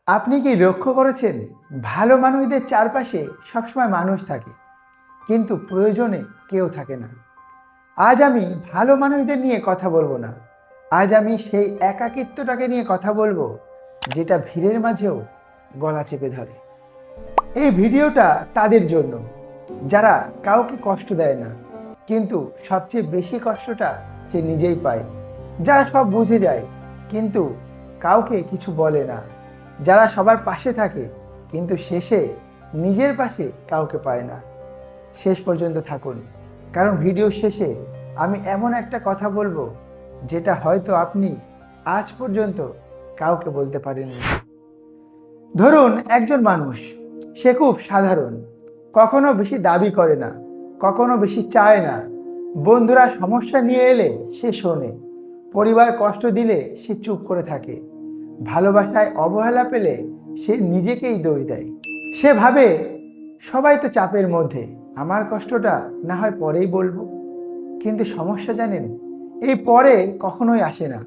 আপনি কি লক্ষ্য করেছেন ভালো মানুষদের চারপাশে সবসময় মানুষ থাকে, কিন্তু প্রয়োজনে কেউ থাকে না? আজ আমি ভালো মানুষদের নিয়ে কথা বলবো না। আজ আমি সেই একাকিত্বটাকে নিয়ে কথা বলবো, যেটা ভিড়ের মাঝেও গলা চেপে ধরে। এই ভিডিওটা তাদের জন্য যারা কাউকে কষ্ট দেয় না, কিন্তু সবচেয়ে বেশি কষ্টটা সে নিজেই পায়। যারা সব বুঝে যায় কিন্তু কাউকে কিছু বলে না। যারা সবার পাশে থাকে কিন্তু শেষে নিজের পাশে কাউকে পায় না। শেষ পর্যন্ত থাকুন, কারণ ভিডিও শেষে আমি এমন একটা কথা বলবো যেটা হয়তো আপনি আজ পর্যন্ত কাউকে বলতে পারেননি। ধরুন একজন মানুষ, সে খুব সাধারণ, কখনো বেশি দাবি করে না, কখনো বেশি চায় না। বন্ধুরা সমস্যা নিয়ে এলে সে শোনে, পরিবার কষ্ট দিলে সে চুপ করে থাকে, ভালোবাসায় অবহেলা পেলে সে নিজেকেই দোষ দেয়। সে ভাবে সবাই তো চাপের মধ্যে, আমার কষ্টটা না হয় পরেই বলবো। কিন্তু সমস্যা জানেন, এই পরে কখনোই আসে না।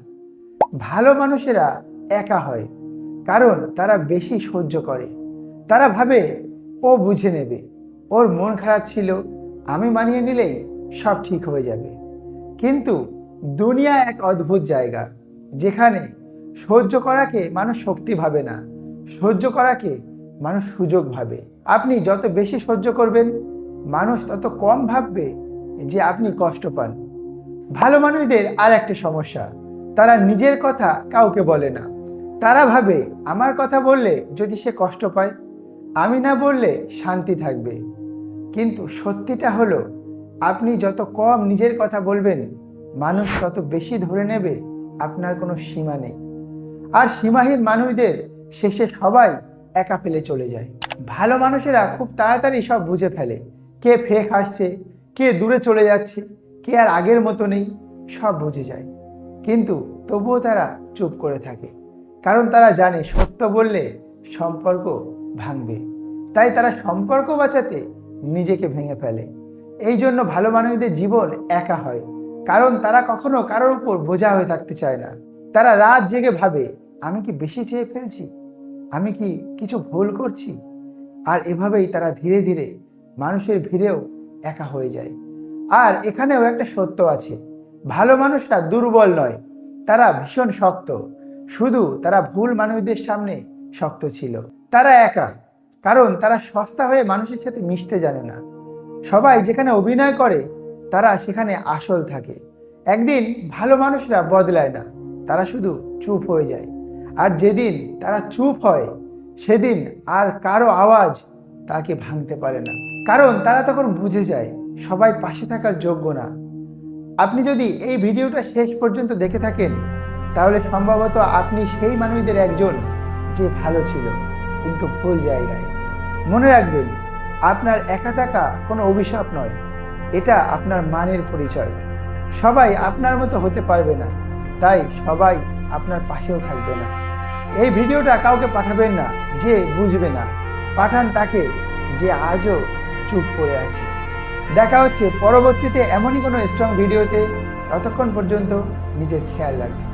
ভালো মানুষেরা একা হয় কারণ তারা বেশি সহ্য করে। তারা ভাবে ও বুঝে নেবে, ওর মন খারাপ ছিল, আমি মানিয়ে নিলেই সব ঠিক হয়ে যাবে। কিন্তু দুনিয়া এক অদ্ভুত জায়গা, যেখানে সহ্য করাকে মানুষ শক্তি ভাবে না, সহ্য করাকে মানুষ সুযোগ ভাবে। আপনি যত বেশি সহ্য করবেন, মানুষ তত কম ভাববে যে আপনি কষ্ট পান। ভালো মানুষদের আর একটা সমস্যা, তারা নিজের কথা কাউকে বলে না। তারা ভাবে আমার কথা বললে যদি সে কষ্ট পায়, আমি না বললে শান্তি থাকবে। কিন্তু সত্যিটা হলো, আপনি যত কম নিজের কথা বলবেন, মানুষ তত বেশি ধরে নেবে আপনার কোনো সীমা নেই। আর সীমাহীন মানুষদের শেষে সবাই একা ফেলে চলে যায়। ভালো মানুষেরা খুব তাড়াতাড়ি সব বুঝে ফেলে, কে ফেক হাসছে, কে দূরে চলে যাচ্ছে, কে আর আগের মতো নেই, সব বুঝে যায়। কিন্তু তবুও তারা চুপ করে থাকে, কারণ তারা জানে সত্য বললে সম্পর্ক ভাঙবে। তাই তারা সম্পর্ক বাঁচাতে নিজেকে ভেঙে ফেলে। এই জন্য ভালো মানুষদের জীবন একা হয়, কারণ তারা কখনো কারোর উপর বোঝা হয়ে থাকতে চায় না। তারা রাত জেগে ভাবে, আমি কি বেশি চেয়ে ফেলছি, আমি কি কিছু ভুল করছি। আর এভাবেই তারা ধীরে ধীরে মানুষের ভিড়েও একা হয়ে যায়। আর এখানেও একটা সত্য আছে, ভালো মানুষরা দুর্বল নয়, তারা ভীষণ শক্ত। শুধু তারা ভুল মানুষদের সামনে শক্ত ছিল। তারা একা কারণ তারা সস্তা হয়ে মানুষের সাথে মিশতে জানে না। সবাই যেখানে অভিনয় করে, তারা সেখানে আসল থাকে। একদিন ভালো মানুষরা বদলায় না, তারা শুধু চুপ হয়ে যায়। আর যেদিন তারা চুপ হয়, সেদিন আর কারো আওয়াজ তাকে ভাঙতে পারে না, কারণ তারা তখন বুঝে যায় সবাই পাশে থাকার যোগ্য না। আপনি যদি এই ভিডিওটা শেষ পর্যন্ত দেখে থাকেন, তাহলে সম্ভবত আপনি সেই মানুষদের একজন, যে ভালো ছিল কিন্তু ভুল জায়গায়। মনে রাখবেন, আপনার একা থাকা কোনো অভিশাপ নয়, এটা আপনার মানের পরিচয়। সবাই আপনার মতো হতে পারবে না, তাই সবাই আপনার পাশেও থাকবে না। এই ভিডিওটা কাউকে পাঠাবেন না যে বুঝবে না, পাঠান তাকে যে আজও চুপ করে আছে। দেখা হচ্ছে পরবর্তীতে এমনই কোনো স্ট্রং ভিডিওতে। ততক্ষণ পর্যন্ত নিজের খেয়াল রাখবেন।